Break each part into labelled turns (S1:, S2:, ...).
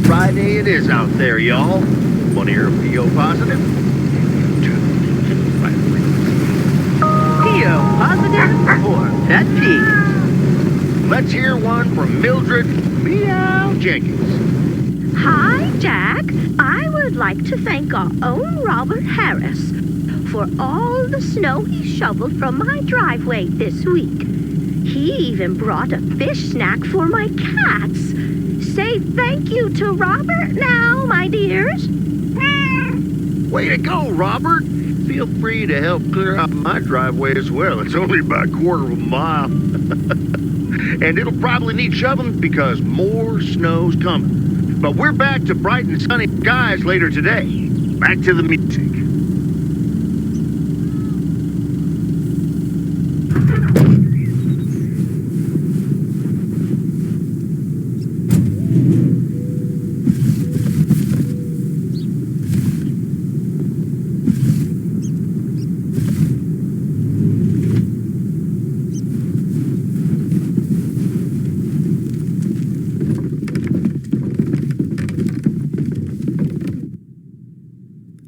S1: Friday it is out there, y'all. Want to hear a P.O. positive?
S2: P.O. positive or pet peeve?
S1: Let's hear one from Mildred Meow Jenkins.
S3: Hi, Jack. I would like to thank our own Robert Harris for all the snow he shoveled from my driveway this week. He even brought a fish snack for my cats. Say thank you to Robert now, my dears.
S1: Way to go, Robert. Feel free to help clear out my driveway as well. It's only about a quarter of a mile. And it'll probably need shoveling because more snow's coming. But we're back to bright and sunny skies later today. Back to the music.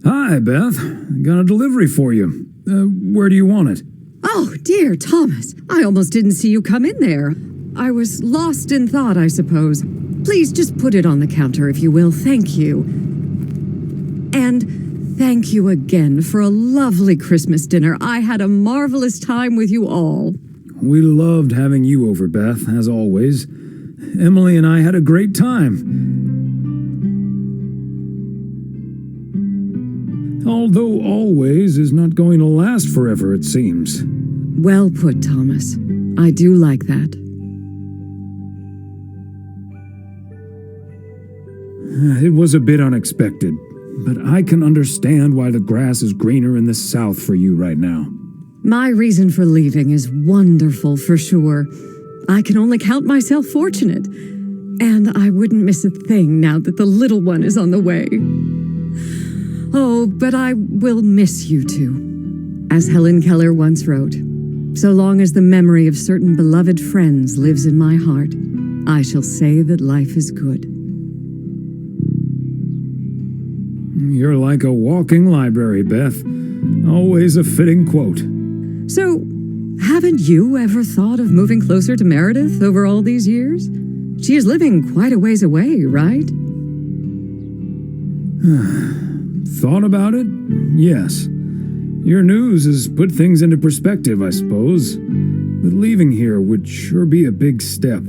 S4: Hi, Beth. Got a delivery for you. Where do you want it?
S5: Oh, dear Thomas. I almost didn't see you come in there. I was lost in thought, I suppose. Please just put it on the counter, if you will. Thank you. And thank you again for a lovely Christmas dinner. I had a marvelous time with you all.
S4: We loved having you over, Beth, as always. Emily and I had a great time. Although always is not going to last forever, it seems.
S5: Well put, Thomas. I do like that.
S4: It was a bit unexpected, but I can understand why the grass is greener in the south for you right now.
S5: My reason for leaving is wonderful, for sure. I can only count myself fortunate. And I wouldn't miss a thing now that the little one is on the way. Oh, but I will miss you two. As Helen Keller once wrote, so long as the memory of certain beloved friends lives in my heart, I shall say that life is good.
S4: You're like a walking library, Beth. Always a fitting quote.
S5: So, haven't you ever thought of moving closer to Meredith over all these years? She is living quite a ways away, right?
S4: Thought about it? Yes. Your news has put things into perspective, I suppose. But leaving here would sure be a big step.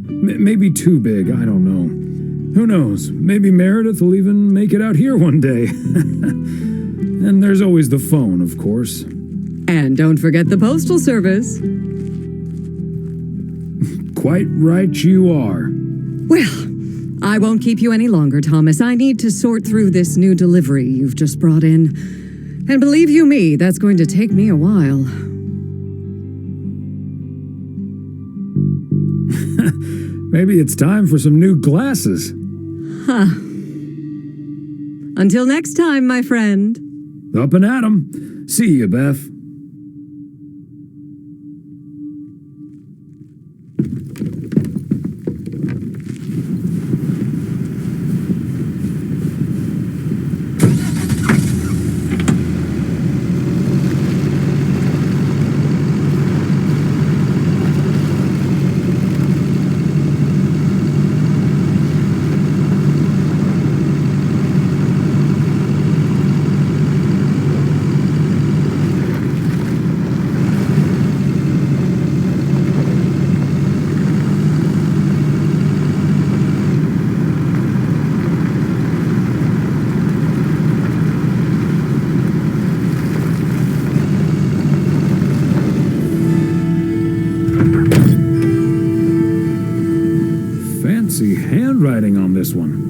S4: Maybe too big, I don't know. Who knows? Maybe Meredith will even make it out here one day. And there's always the phone, of course.
S5: And don't forget the postal service.
S4: Quite right you are.
S5: Well, I won't keep you any longer, Thomas. I need to sort through this new delivery you've just brought in. And believe you me, that's going to take me a while.
S4: Maybe it's time for some new glasses.
S5: Huh. Until next time, my friend.
S4: Up and at 'em. See you, Beth. Fancy handwriting on this one.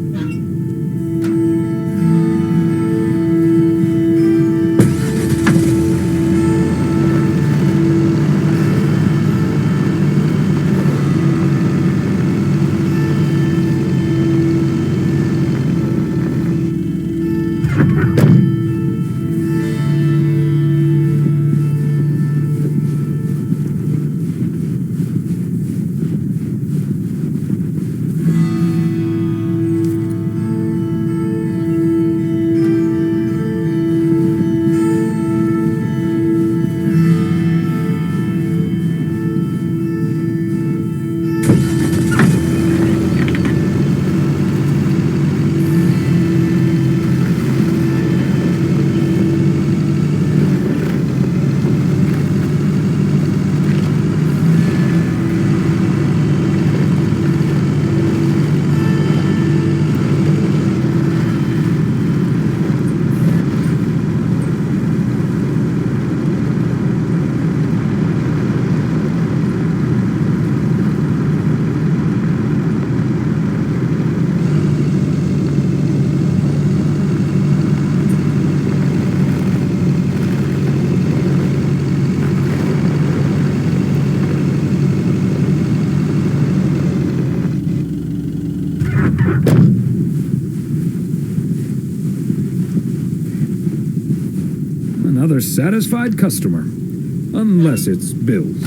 S4: another satisfied customer. Unless it's Bill's.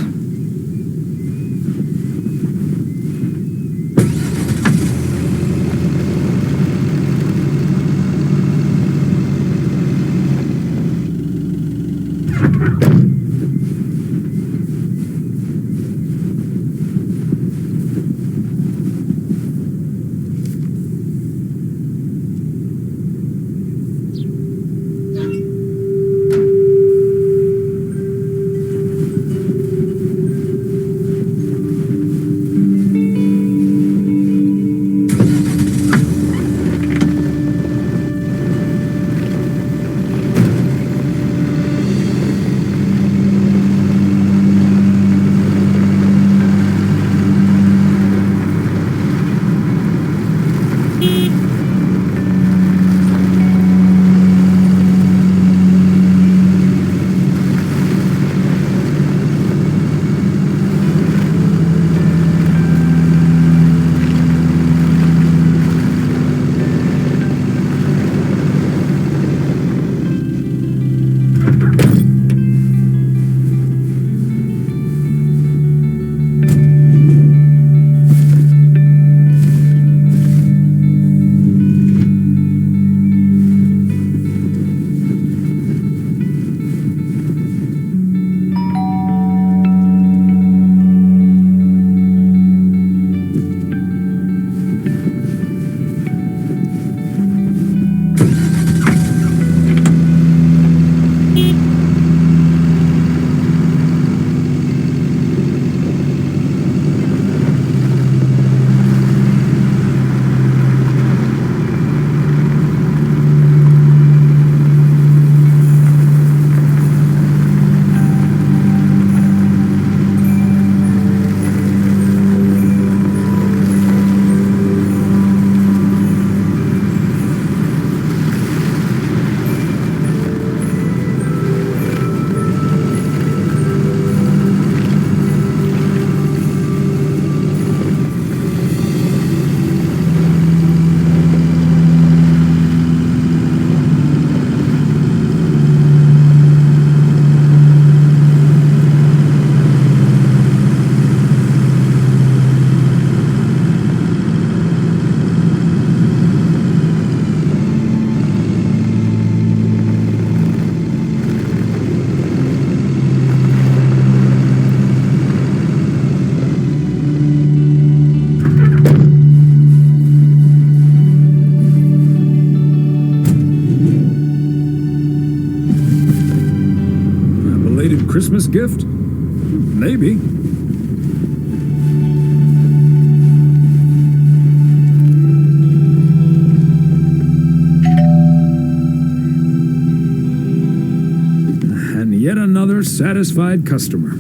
S4: Christmas gift? Maybe. And yet another satisfied customer.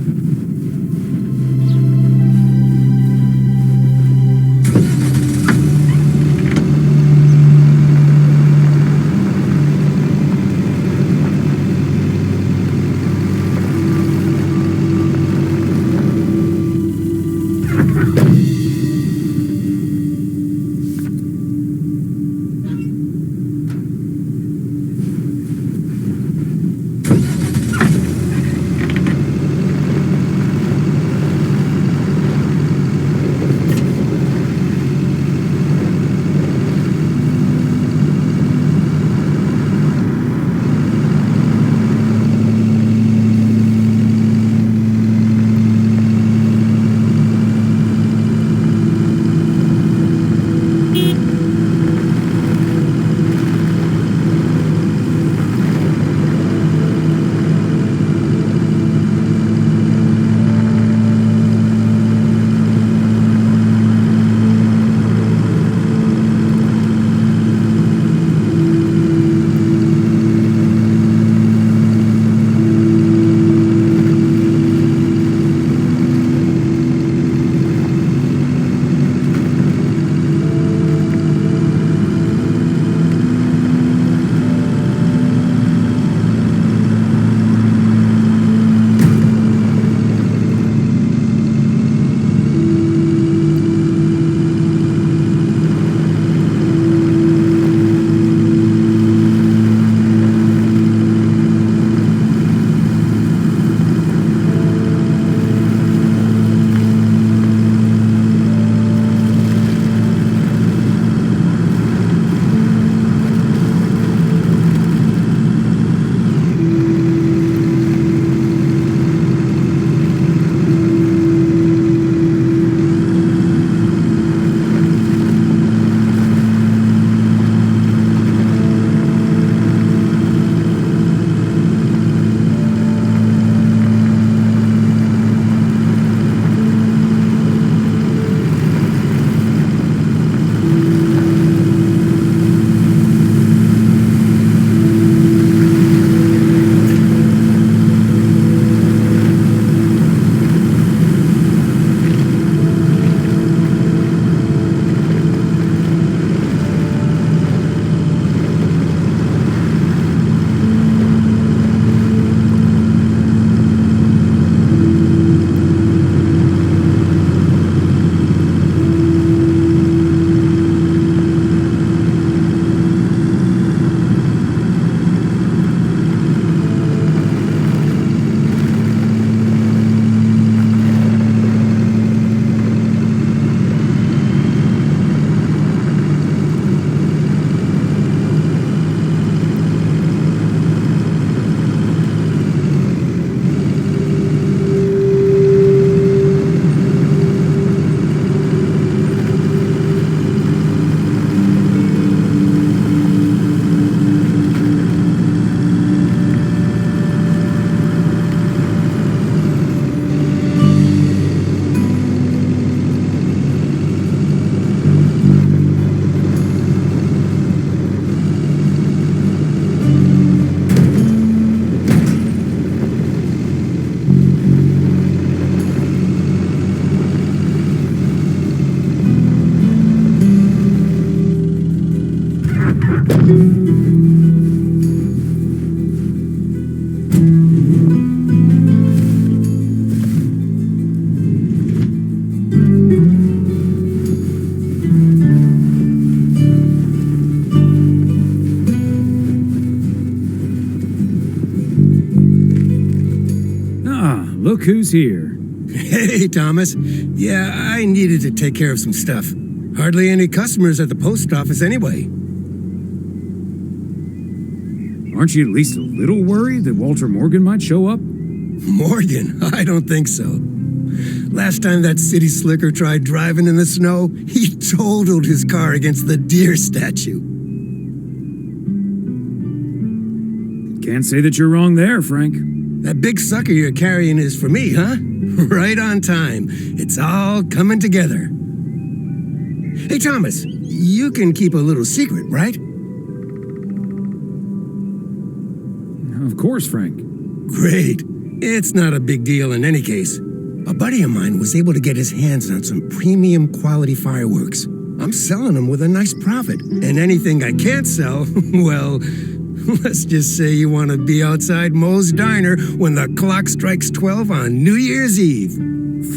S4: look who's here.
S6: Hey, Thomas. Yeah, I needed to take care of some stuff. Hardly any customers at the post office anyway.
S4: Aren't you at least a little worried that Walter Morgan might show up?
S6: Morgan? I don't think so. Last time that city slicker tried driving in the snow, he totaled his car against the deer statue.
S4: Can't say that you're wrong there, Frank.
S6: That big sucker you're carrying is for me, huh? Right on time. It's all coming together. Hey, Thomas, you can keep a little secret, right?
S4: Of course, Frank.
S6: Great. It's not a big deal in any case. A buddy of mine was able to get his hands on some premium quality fireworks. I'm selling them with a nice profit. And anything I can't sell, well, let's just say you want to be outside Moe's Diner when the clock strikes 12 on New Year's Eve.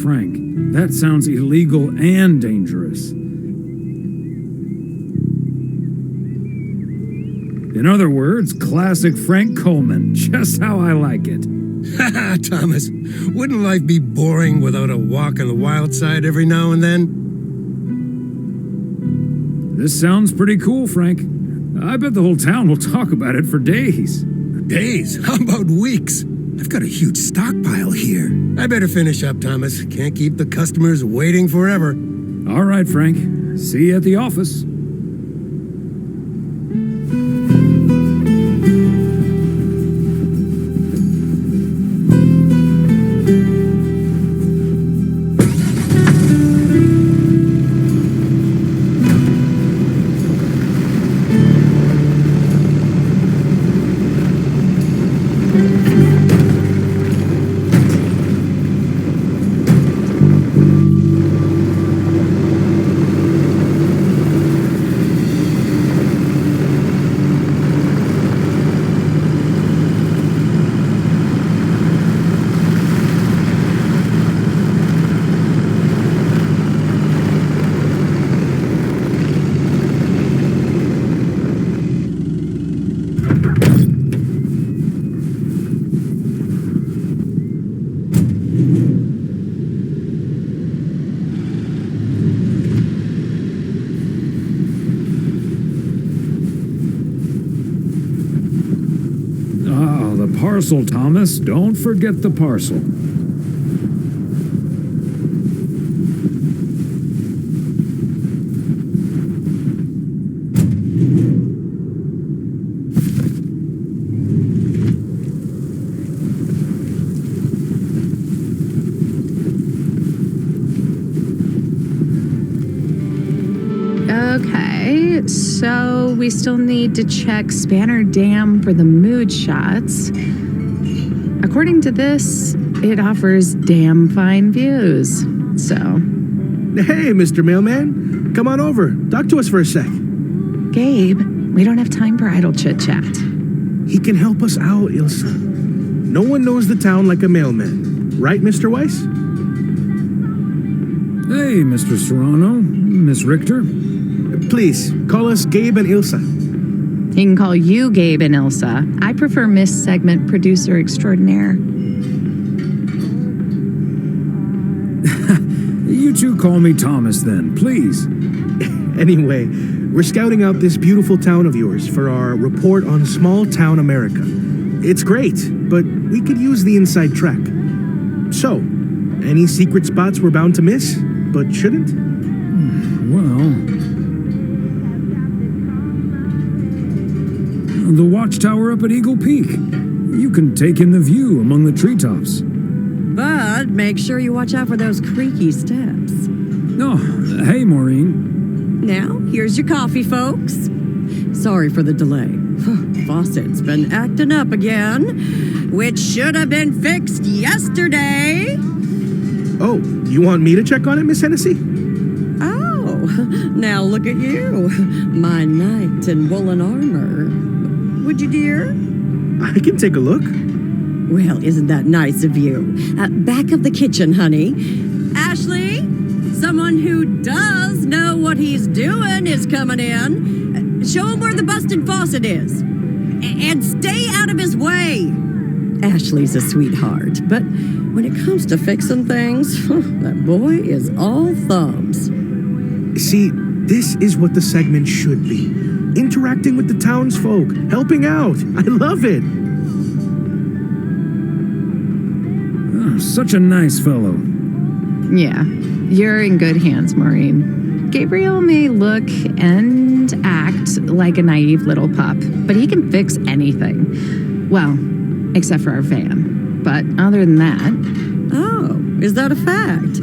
S4: Frank, that sounds illegal and dangerous. In other words, classic Frank Coleman, just how I like it.
S6: Haha, Thomas, wouldn't life be boring without a walk on the wild side every now and then?
S4: This sounds pretty cool, Frank. I bet the whole town will talk about it for days.
S6: Days? How about weeks? I've got a huge stockpile here. I better finish up, Thomas. Can't keep the customers waiting forever.
S4: All right, Frank. See you at the office. Parcel, Thomas. Don't forget the parcel.
S7: Okay, so we still need to check Spanner Dam for the mood shots. According to this, it offers damn fine views, so...
S8: Hey, Mr. Mailman. Come on over. Talk to us for a sec.
S7: Gabe, we don't have time for idle chit-chat.
S8: He can help us out, Ilsa. No one knows the town like a mailman. Right, Mr. Weiss?
S4: Hey, Mr. Serrano. Miss Richter.
S8: Please, call us Gabe and Ilsa.
S7: He can call you Gabe and Ilsa. I prefer Miss Segment Producer Extraordinaire.
S4: You two call me Thomas then, please.
S8: Anyway, we're scouting out this beautiful town of yours for our report on small town America. It's great, but we could use the inside track. So, any secret spots we're bound to miss, but shouldn't?
S4: Well... the watchtower up at Eagle Peak. You can take in the view among the treetops.
S2: But make sure you watch out for those creaky steps.
S4: Oh, hey, Maureen.
S2: Now, here's your coffee, folks. Sorry for the delay. Faucet's been acting up again, which should have been fixed yesterday.
S8: Oh, you want me to check on it, Miss Hennessy?
S2: Oh, now look at you. My knight in woolen armor. Would you, dear?
S8: I can take a look.
S2: Well, isn't that nice of you? Back of the kitchen, honey. Ashley, someone who does know what he's doing is coming in. Show him where the busted faucet is. And stay out of his way. Ashley's a sweetheart, but when it comes to fixing things, that boy is all thumbs.
S8: See, this is what the segment should be. Interacting with the townsfolk, helping out. I love it.
S4: Oh, such a nice fellow.
S7: Yeah, you're in good hands, Maureen. Gabriel may look and act like a naive little pup, but he can fix anything. Well, except for our van. But other than that...
S2: Oh, is that a fact?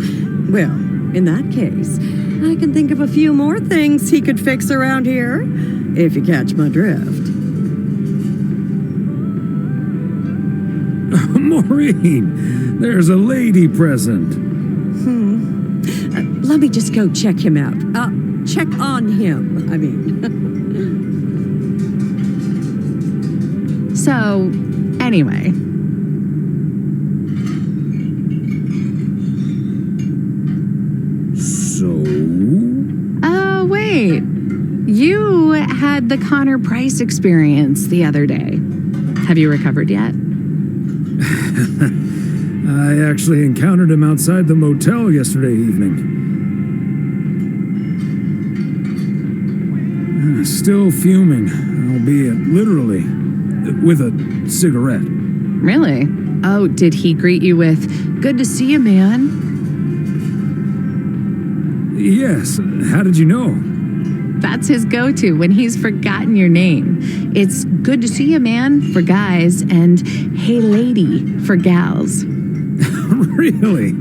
S2: Well, in that case, I can think of a few more things he could fix around here, if you catch my drift.
S4: Maureen, there's a lady present.
S2: Let me just go check him out. Check on him, I mean.
S7: So, anyway... Oh, wait. You had the Connor Price experience the other day. Have you recovered yet?
S4: I actually encountered him outside the motel yesterday evening. Still fuming, albeit literally, with a cigarette.
S7: Really? Oh, did he greet you with, "Good to see you, man"?
S4: Yes, how did you know?
S7: That's his go-to when he's forgotten your name. It's "Good to see you, man" for guys and "Hey, lady" for gals.
S4: Really?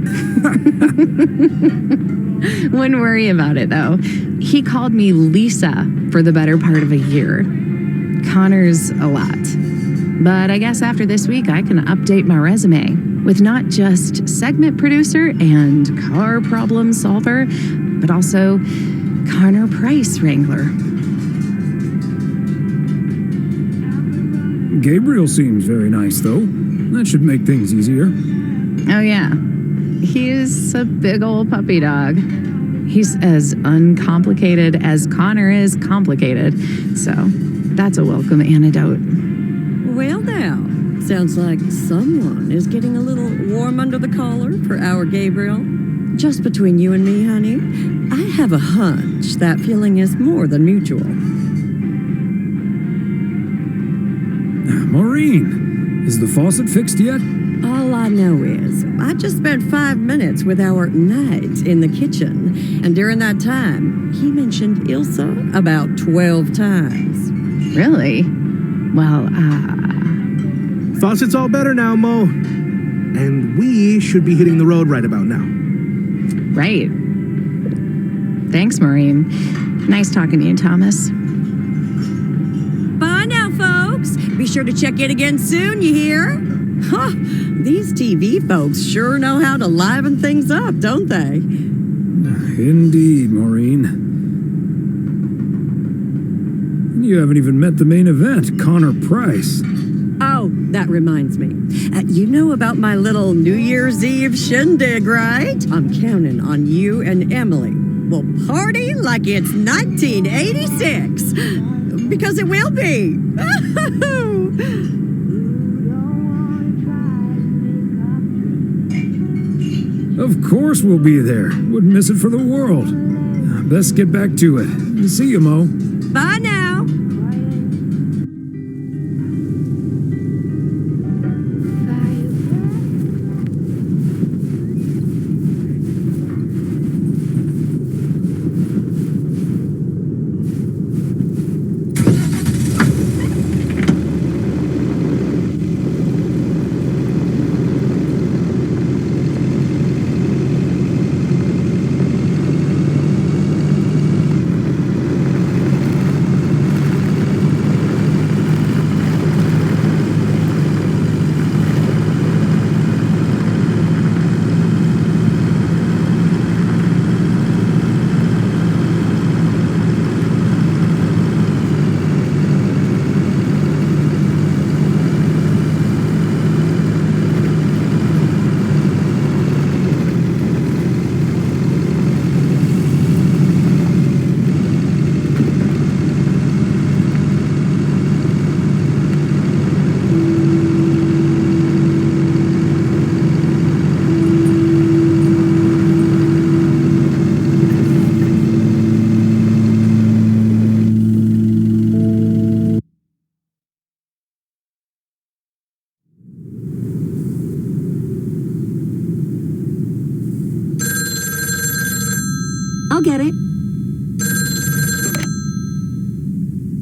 S7: Wouldn't worry about it, though. He called me Lisa for the better part of a year. Connor's a lot. But I guess after this week, I can update my resume with not just segment producer and car problem solver, but also Connor Price wrangler.
S4: Gabriel seems very nice, though. That should make things easier.
S7: Oh, yeah. He's a big old puppy dog. He's as uncomplicated as Connor is complicated. So that's a welcome antidote.
S2: Well, now, sounds like someone is getting a little warm under the collar for our Gabriel. Just between you and me, honey, I have a hunch that feeling is more than mutual.
S4: Maureen, is the faucet fixed yet?
S2: All I know is I just spent 5 minutes with our knight in the kitchen, and during that time, he mentioned Ilsa about 12 times.
S7: Really? Well,
S8: Faucet's all better now, Mo. And we should be hitting the road right about now.
S7: Right. Thanks, Maureen. Nice talking to you, Thomas.
S2: Bye now, folks. Be sure to check in again soon, you hear? Huh, these TV folks sure know how to liven things up, don't they?
S4: Indeed, Maureen. You haven't even met the main event, Connor Price.
S2: Oh, that reminds me. You know about my little New Year's Eve shindig, right? I'm counting on you and Emily. We'll party like it's 1986. Because it will be.
S4: Of course we'll be there. Wouldn't miss it for the world. Best get back to it. See you, Mo.
S2: Bye now.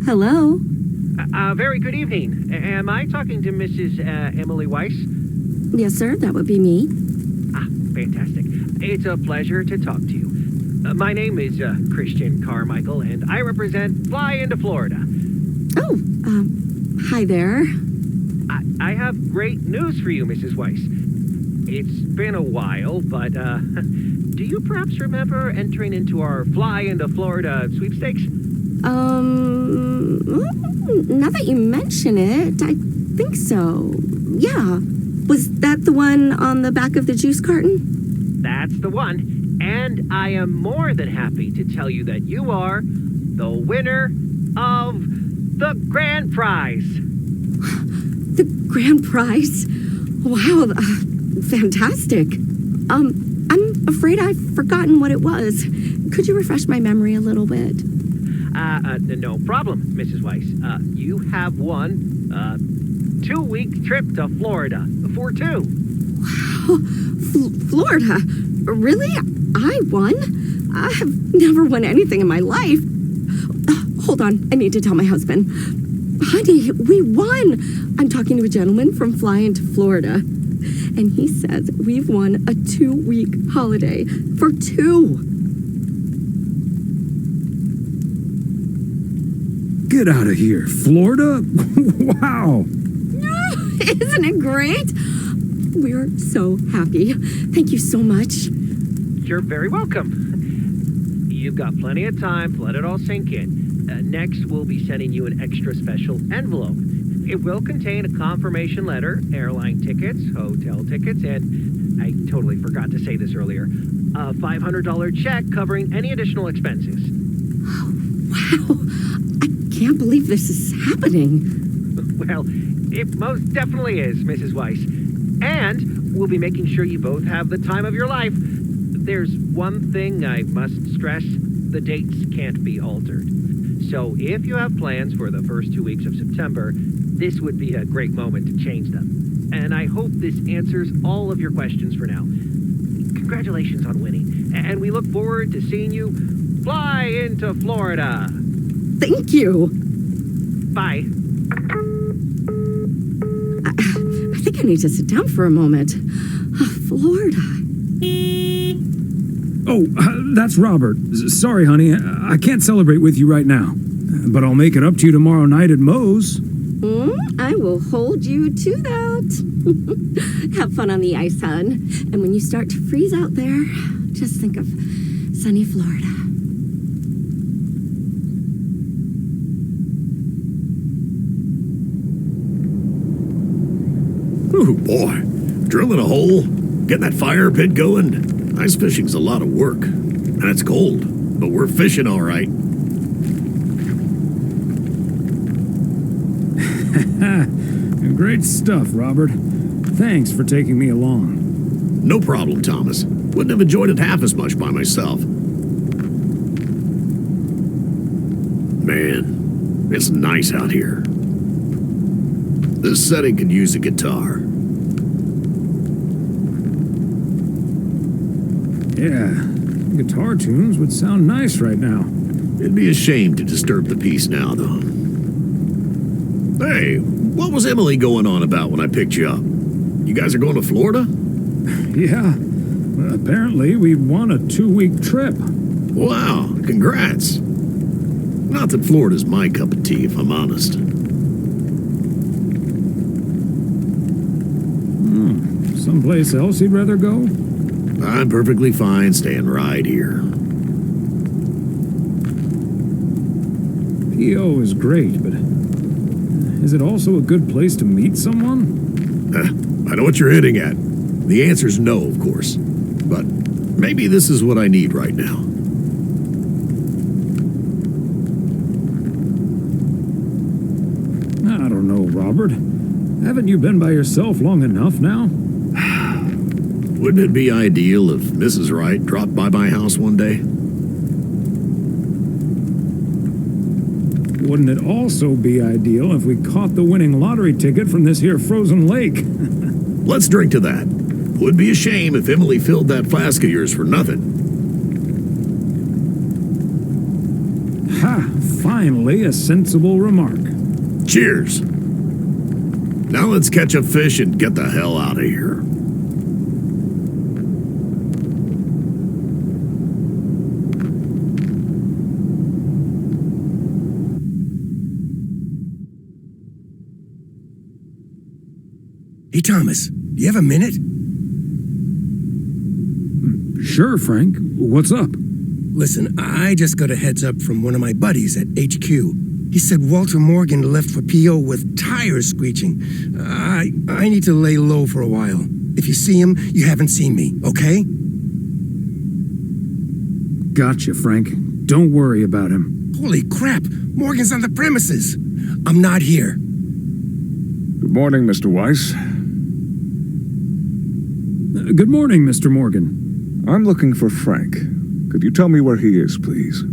S2: Hello?
S9: Very good evening. Am I talking to Mrs. Emily Weiss?
S2: Yes, sir, that would be me.
S9: Ah, fantastic. It's a pleasure to talk to you. My name is Christian Carmichael, and I represent Fly into Florida.
S2: Oh, hi there.
S9: I have great news for you, Mrs. Weiss. It's been a while, but do you perhaps remember entering into our Fly into Florida sweepstakes?
S2: Now that you mention it, I think so. Yeah. Was that the one on the back of the juice carton?
S9: That's the one. And I am more than happy to tell you that you are the winner of the grand prize.
S2: The grand prize? Wow, fantastic. I'm afraid I've forgotten what it was. Could you refresh my memory a little bit?
S9: No problem, Mrs. Weiss. You have won a 2-week trip to Florida for 2.
S2: Wow, Florida? Really? I won? I have never won anything in my life. Hold on, I need to tell my husband. Honey, we won! I'm talking to a gentleman from Fly into Florida, and he says we've won a 2-week holiday for 2.
S4: Get out of here, Florida? Wow!
S2: Isn't it great? We're so happy. Thank you so much.
S9: You're very welcome. You've got plenty of time to let it all sink in. Next, we'll be sending you an extra special envelope. It will contain a confirmation letter, airline tickets, hotel tickets, and I totally forgot to say this earlier, a $500 check covering any additional expenses.
S2: Wow. I can't believe this is happening.
S9: Well, it most definitely is, Mrs. Weiss. And we'll be making sure you both have the time of your life. There's one thing I must stress. The dates can't be altered. So if you have plans for the first 2 weeks of September, this would be a great moment to change them. And I hope this answers all of your questions for now. Congratulations on winning. And we look forward to seeing you fly into Florida.
S2: Thank you.
S9: Bye.
S2: I think I need to sit down for a moment. Florida.
S4: Oh, that's Robert. Sorry, honey. I can't celebrate with you right now. But I'll make it up to you tomorrow night at Moe's.
S2: I will hold you to that. Have fun on the ice, hon. And when you start to freeze out there, just think of sunny Florida.
S10: Oh boy, drilling a hole, getting that fire pit going. Ice fishing's a lot of work, and it's cold, but we're fishing all right.
S4: Great stuff, Robert. Thanks for taking me along.
S10: No problem, Thomas. Wouldn't have enjoyed it half as much by myself. Man, it's nice out here. This setting could use a guitar.
S4: Yeah, guitar tunes would sound nice right now.
S10: It'd be a shame to disturb the peace now, though. Hey, what was Emily going on about when I picked you up? You guys are going to Florida?
S4: Yeah, apparently we won a 2-week trip.
S10: Wow, congrats. Not that Florida's my cup of tea, if I'm honest.
S4: Someplace else you'd rather go?
S10: I'm perfectly fine staying right here.
S4: P.O. is great, but is it also a good place to meet someone?
S10: I know what you're hitting at. The answer's no, of course. But maybe this is what I need right now.
S4: I don't know, Robert. Haven't you been by yourself long enough now?
S10: Wouldn't it be ideal if Mrs. Wright dropped by my house one day?
S4: Wouldn't it also be ideal if we caught the winning lottery ticket from this here frozen lake?
S10: Let's drink to that. Would be a shame if Emily filled that flask of yours for nothing.
S4: Ha! Fine. finally a sensible remark.
S10: Cheers. Now let's catch a fish and get the hell out of here.
S6: Hey, Thomas, do you have a minute?
S4: Sure, Frank. What's up?
S6: Listen, I just got a heads up from one of my buddies at HQ. He said Walter Morgan left for PO with tires screeching. I need to lay low for a while. If you see him, you haven't seen me, okay?
S4: Gotcha, Frank. Don't worry about him.
S6: Holy crap! Morgan's on the premises! I'm not here.
S11: Good morning, Mr. Weiss.
S4: Good morning, Mr. Morgan.
S11: I'm looking for Frank. Could you tell me where he is, please?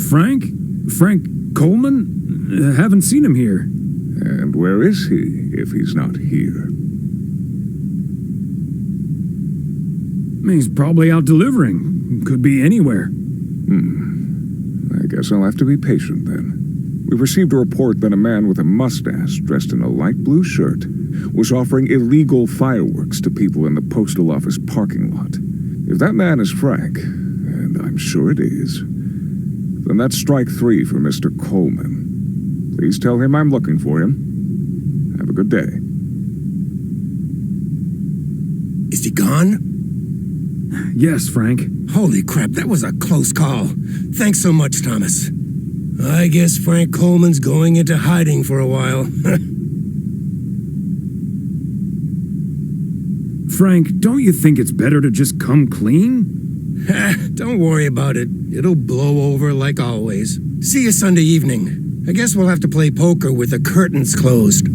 S4: Frank? Frank Coleman? Haven't seen him here.
S11: And where is he, if he's not here?
S4: He's probably out delivering. Could be anywhere.
S11: I guess I'll have to be patient then. We've received a report that a man with a mustache dressed in a light blue shirt was offering illegal fireworks to people in the postal office parking lot. If that man is Frank, and I'm sure it is, then that's strike 3 for Mr. Coleman. Please tell him I'm looking for him. Have a good day.
S6: Is he gone?
S4: Yes, Frank.
S6: Holy crap, that was a close call. Thanks so much, Thomas. I guess Frank Coleman's going into hiding for a while.
S4: Frank, don't you think it's better to just come clean?
S6: Don't worry about it. It'll blow over like always. See you Sunday evening. I guess we'll have to play poker with the curtains closed.